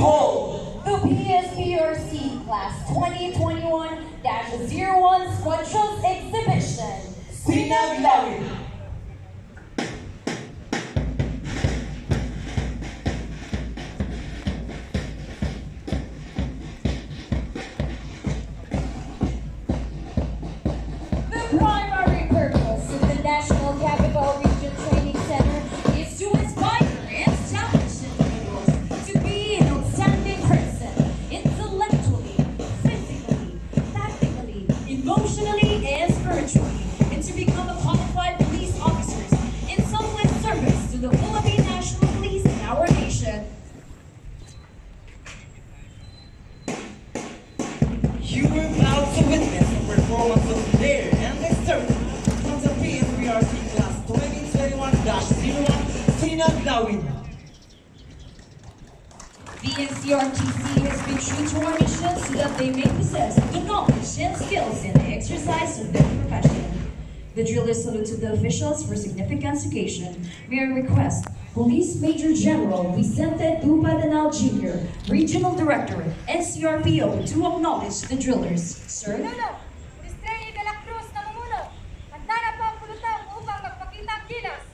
Behold, the PSPRC Class 2021-01 Squadrons Exhibition. Sinaglawin. The primary purpose of the National Capital Region Training Center is to inspire and establish individuals to be an outstanding person, intellectually, physically, tactically, emotionally, and spiritually, and to become a qualified police officers in selfless service to the Philippine National Police and our nation. You were about to witness a performance of their endless service from the PSPRC Class 2021-01 Sinaglawin. The NCRTC has been true to our mission so that they may possess the knowledge and skills in the exercise of their profession. The drillers salute to the officials for significant occasion. May I request Police Major General Vicente Dupadanal Jr., Regional Director, NCRPO, to acknowledge the drillers. Sir? Estrella de la Cruz namumuno. Handa na po ang pulutang upang magpakita ang gilas.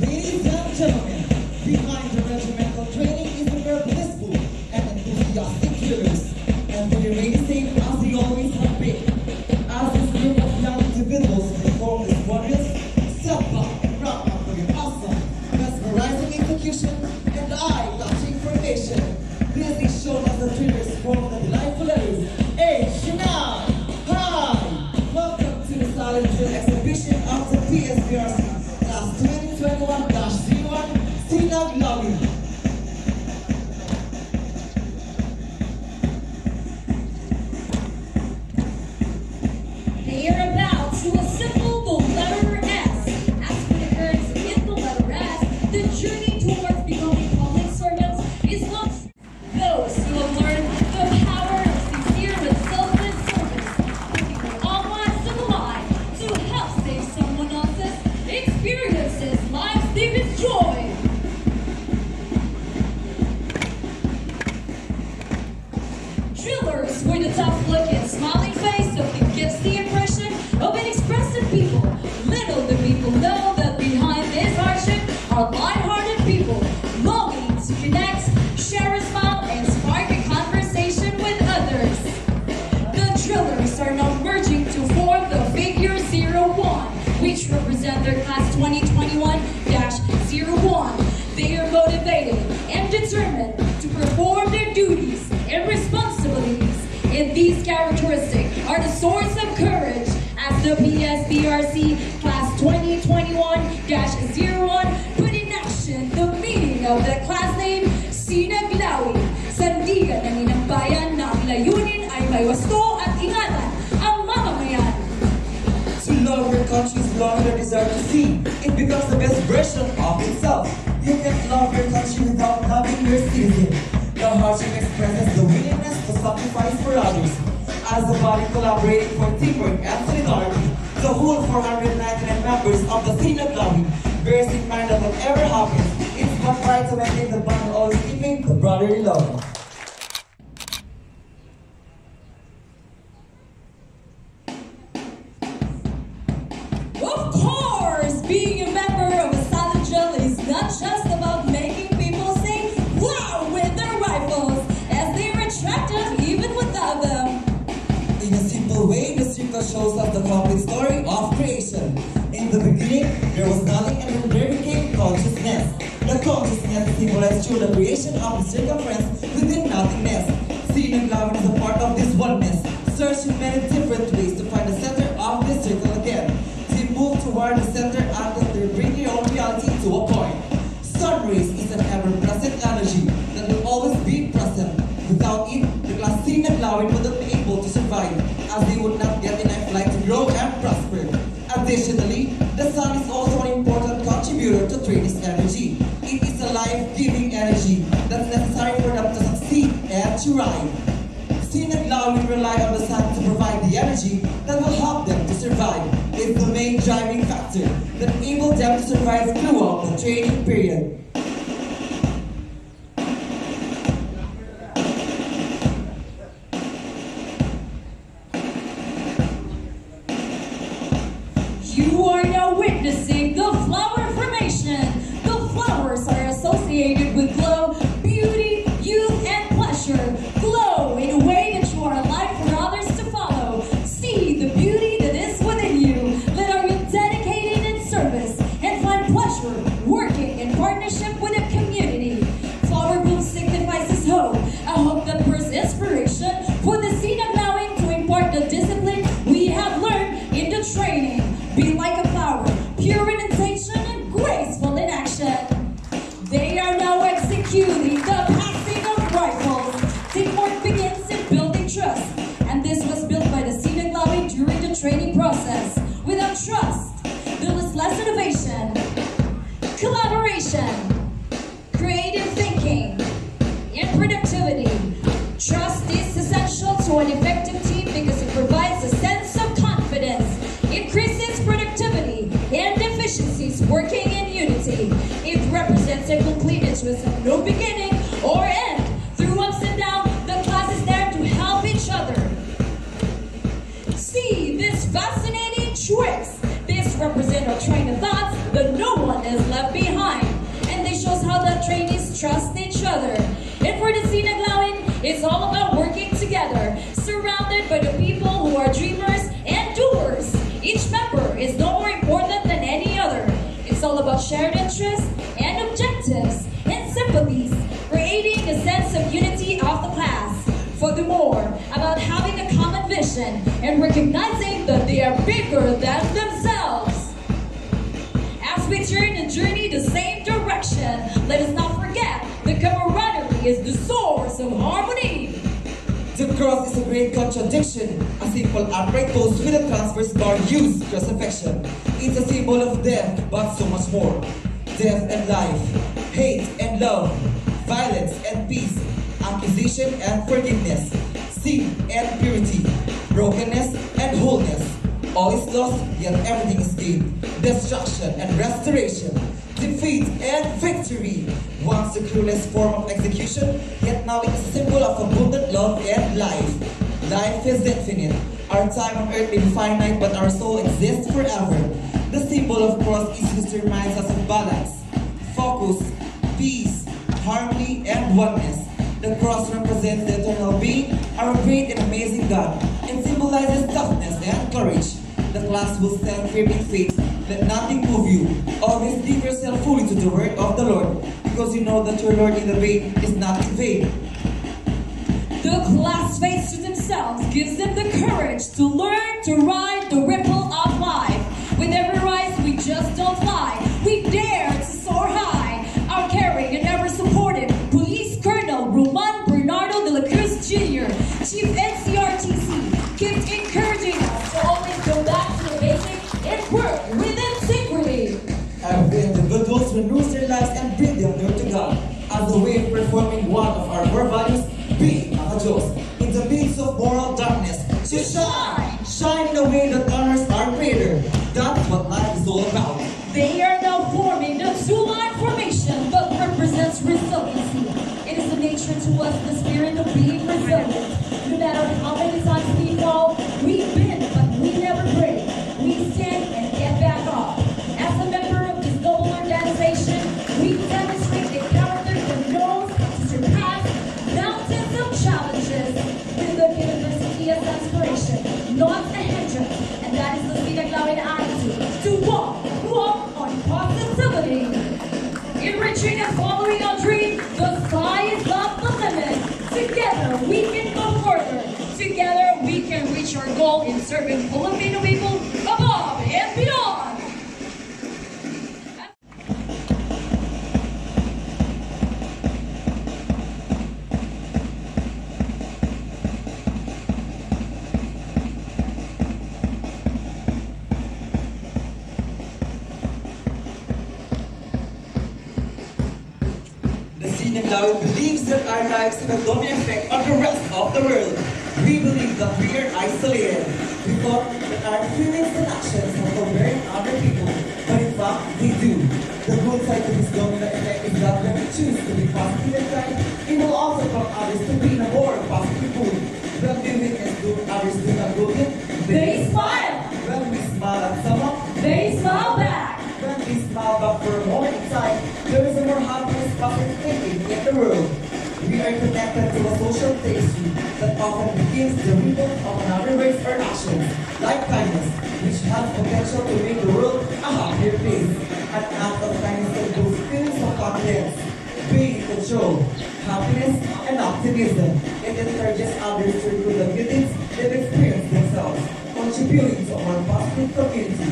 Ladies and gentlemen, behind the regimental training is a pair of blissful and enthusiastic drillers, and they remain the same as they always have been. As this group of young individuals perform this warriors, step up and wrap up with an awesome, mesmerizing execution and eye-catching formation. Clearly shown as the drillers perform the delightful areas. Hey, Hinangaan! Hi! Welcome to the silent drill exhibition of the PSPRC Class 2021-01 Sinaglawin. They are about to assemble the letter S. As for the curves in the letter S, the journey towards becoming public servants is not those who have learned the power of sincere and selfless service, putting all lives to the line to help save someone else's experiences, lives they've enjoyed. Drillers with a tough look and smiling face often gives the impression of an expressive people. Little do people know that behind this hardship are light-hearted people longing to connect, share a smile, and spark a conversation with others. The drillers are now merging to form the figure 01, which represent their class 2021-01. They are motivated and determined to perform their duties and responsibilities, and these characteristics are the source of courage as the PSPRC Class 2021-01 put in action the meaning of the class name Sinaglawin. Sandigan ng inang bayan na ang layunin ay may wasto at ingatan ang mamamayan. To love your country is love your desire to see. It becomes the best version of itself. You can love your country without loving your citizen. The hardship expresses the willingness to sacrifice for others. As a body collaborating for teamwork and solidarity, the whole 499 members of the Sinaglawin bears in mind that whatever happens, it's but right to maintain the bond always keeping the brotherly love. Today, the circle shows us the complete story of creation. In the beginning, there was nothing, and then there became consciousness. The consciousness is symbolized through the creation of the circumference within nothingness. Sinaglawin is a part of this oneness, searching many different ways to find the center of this circle again. They move toward the center until they bring your own reality to a point. Sun rays is an ever-present energy that will always be present. Without it, the class Sinaglawin wouldn't be able to survive, as they would not get enough light to grow and prosper. Additionally, the sun is also an important contributor to training's energy. It is a life-giving energy that's necessary for them to succeed and thrive. Sinaglawin rely on the sun to provide the energy that will help them to survive. It's the main driving factor that enables them to survive throughout the training period. You are now witnessing the flower formation. The flowers are associated with glow, beauty, youth, and pleasure. Glow in a way that you are alive for others to follow. See the beauty that is within you. Let are you dedicated in service and find pleasure working in partnership with the community. Flower bloom signifies his hope, a hope that brings inspiration for the Sinaglawin to impart the discipline we have learned in the training. Be like a flower, pure in intention and graceful in action. They are now executing the passing of rifles. Teamwork begins in building trust, and this was built by the Sinaglawin during the training process. Without trust, there was less innovation, collaboration, creative thinking, and productivity. Trust is essential to an effective team because it provides a sense of confidence, increases productivity and efficiencies working in unity. It represents a complete interest of no beginning or end. Through ups and downs, the class is there to help each other. See these fascinating tricks. This represents our train of thoughts that no one is left behind. And this shows how the trainees trust each other. And for the Sinaglawin, it's all about working together, surrounded by the people who are dreamers and doers. Each member is no more important than any other. It's all about shared interests and objectives and sympathies, creating a sense of unity of the class. Furthermore, about having a common vision and recognizing that they are bigger than themselves. As we turn and journey the same direction, let us not forget that camaraderie is the source of harmony. The cross is a great contradiction. A simple upright post with a transverse bar used crucifixion. It's a symbol of death, but so much more. Death and life, hate and love, violence and peace, accusation and forgiveness, sin and purity, brokenness and wholeness. All is lost, yet everything is gained. Destruction and restoration, defeat and victory. Once the cruelest form of execution, yet now it is a symbol of abundant love and life. Life is infinite. Our time on earth may be finite, but our soul exists forever. The symbol of cross is used to remind us of balance, focus, peace, harmony, and oneness. The cross represents the eternal being, our great and amazing God, and symbolizes toughness and courage. The class will stand firm in faith. Let nothing move you. Always give yourself fully to the word of the Lord, because you know that your Lord in the vain is not in vain. The class face to themselves gives them the courage to learn to ride the ripple of life. With every rise, we just don't fly. We dare to soar high. Our caring and ever supportive Police Colonel Roman Bernardo de la Cruz Jr., Chief NCRTC, keeps encouraging us to always go back to the basics and work with integrity. Every individual renews their lives and bring them near to God as a way of performing one of our core values, being a Diyos. In the midst of moral darkness, to shine! Shine in a way that honors our Creator. That's what life is all about. They are now forming the two-line formation that represents resiliency. It is the nature to us, the spirit of being resilient. No matter how many times we fall, we bend, but we never break. We stand and get back up. As a member of this noble organization, we demonstrate a character that knows to surpass mountains of challenges with the University of Inspiration, not Sinaglawin attitude to walk on positivity. Enriching and following our dream, the sky is not the limit. Together we can go further. Together we can reach our goal in serving Filipino people above and beyond. Sinaglawin believes that our lives have a domino effect on the rest of the world. We believe that we are isolated. We thought that our feelings and actions have no bearing on other people, but in fact, they do. The good side of this domino effect is that when we choose to be positive and kind, it will also prompt others to be in a more positive mood. When we witness others do not good thing, They smile. when we smile at someone, They smile back. when we smile back for a moment in time, there is a more happiness, positive thinking in the world. We are connected to a social pastry that often begins the rhythm of another race or actions, like kindness, which has potential to make the world a happier place. An act of kindness that boosts feelings of confidence, being control, happiness, and optimism. It encourages others to improve the good things they've experienced themselves, contributing to a more positive community.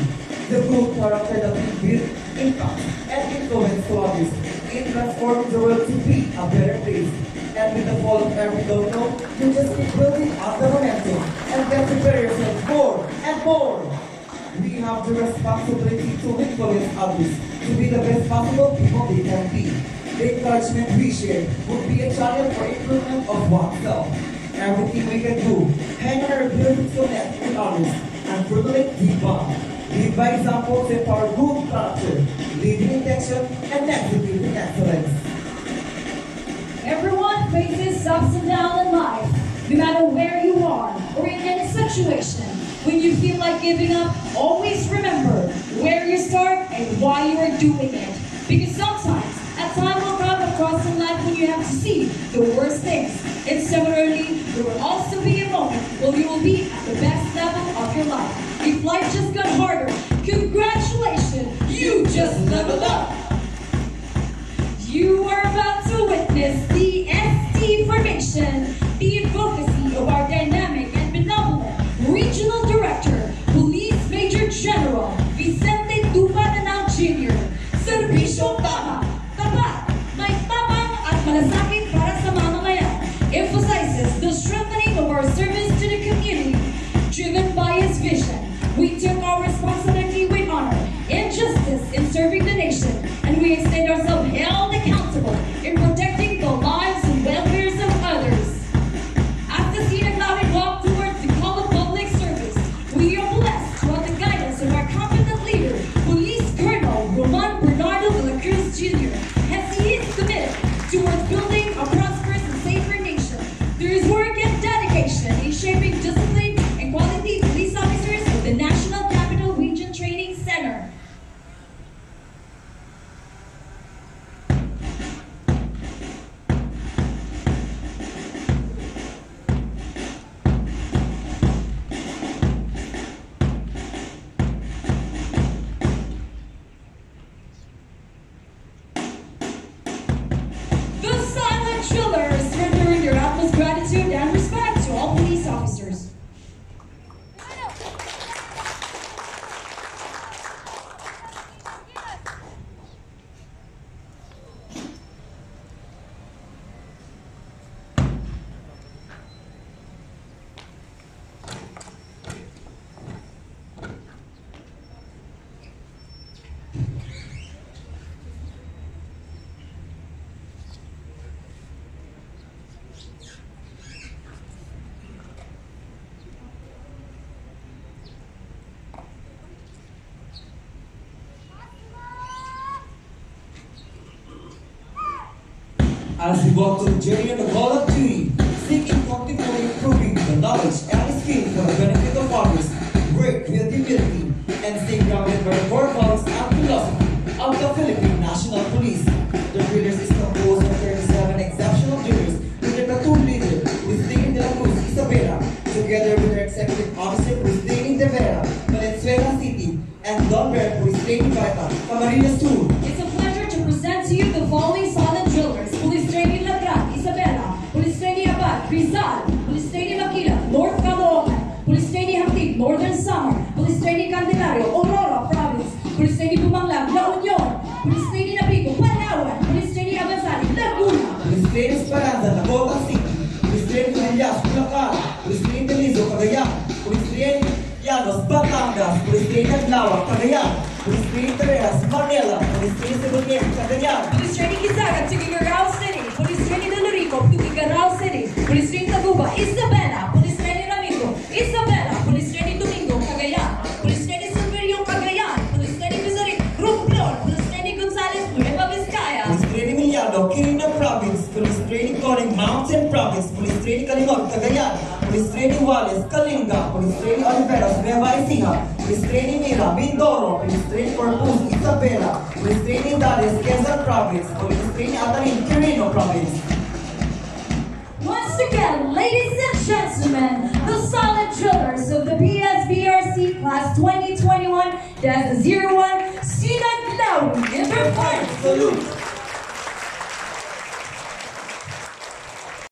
The good character that we build impacts and influence to others in transforming the world to be a better place. And with the fall of every domino, you just keep building up the momentum and get to better yourself more and more. We have the responsibility to influence others to be the best possible people they can be. The encouragement we share would be a channel for improvement of oneself. Everything we can do, hang on our ability to connect with others and formulate deep bond. Lead by example to empower good character, leading intention, and executing excellence. Everyone faces ups and downs in life, no matter where you are or in any situation. When you feel like giving up, always remember where you start and why you are doing it. Because sometimes, a time will come across in life when you have to see the worst things. And similarly, there will also be a moment when you will be at the best level of your life. If life just got harder, congratulations, you just leveled up. You are about to witness the ST formation, the advocacy of our dynamic and benevolent Regional Director, Police Major General Vicente Tupadanao Jr. Serbisyong tama, tapat, may tapang at malasakit para sa mamamayan. Emphasizes the strengthening of our service to the community, driven by his vision. We took our responsibility with honor and justice in serving the nation, and we extend ourselves held accountable in protecting the lives and welfares of others. As the Sinaglawin walk towards the call of public service, we are blessed to have the guidance of our competent leader, Police Colonel Roman Bernardo de la Cruz Jr., as he is committed towards building a prosperous and safer nation through his work and dedication in shaping discipline and quality police officers of the National Capital Region Training Center. The silent drillers rendering their utmost gratitude and respect to all police officers. As we walk to the journey of the call of duty, seeking continually improving the knowledge and skill for the benefit of others, work with humility, and stay grounded by the core values and philosophy of the Philippine National Police. The drillers is composed of 37 exceptional drillers with their platoon leader, Husay Nito, together with their executive officer, Husay Nito, Valenzuela City, Training Bata, Camarines 2. It's a pleasure to present to you the following silent drillers. Police Training Lagran, Isabela. Police Training Abad, Rizal. Police Training Maquila, North Caloocan. Police Training Hamtig, Northern Samar. Police Training Candelario, Aurora Province. Police Training Bumanglag, La Union. Police Training Nabico, Palawan. Police Training Abansali, Laguna. Police Training Esperanza, Nagota City. Police Training Manillas, Bulacan. Police Training Telizo, Cagayan. Police Training Llanos, Batangas. Police Training Aglawak, Cagayan. Police Training Tareas, Manila. Police Training Seguridad, Cagayan. Police Training Izaga, Tuguegarao City. Police Training Dolorico, Tuguegarao City. Police Training Taguba, Isabela. Police Training Ramico, Isabela. Police Training Domingo, Cagayan. Police Training Silverio, Cagayan. Police Training Misery, Romblon. Police Training Gonzales, Nueva Vizcaya. Police Training Miliado, Quirino Province. Police Training Coring, Mountain Province. Police Training Kalingot, Cagayan. Police Training Wallace, Kalinga. Police Training Oliveros, Nueva Ecija. Police Training Mira, Mindoro. Police Training Corpus, Isabela. Police Training Dales, Quezon Province. Police Training Atarin, Quirino Province. Once again, ladies and gentlemen, the silent drillers of the PSBRC Class 2021-01 Sinaglawin in their Salute!